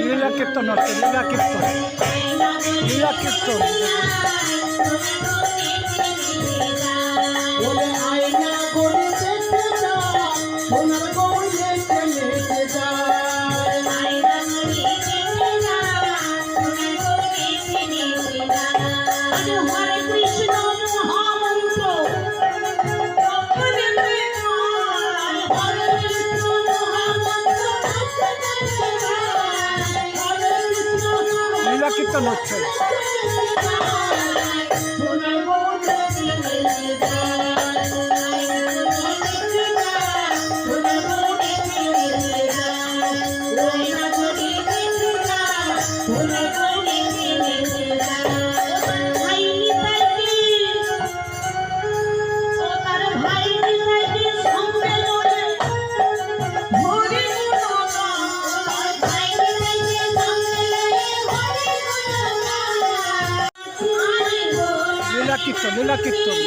লীলা কীর্তন হচ্ছে, লীলা কীর্তন, লীলা কীর্তন। লীলা কীর্তন হচ্ছে। লীলা কীর্তন, লীলা কীর্তন।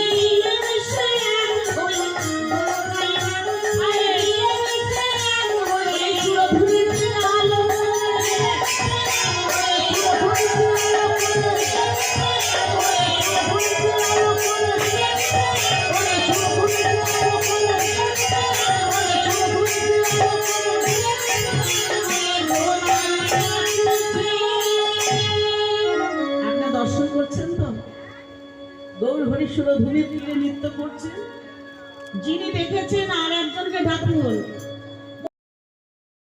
আপনারা দর্শন করছেন তো, গৌর হরিশুর ধুলির তীরে নৃত্য করছেন। যিনি দেখেছেন আর একজনকে ডাকুন।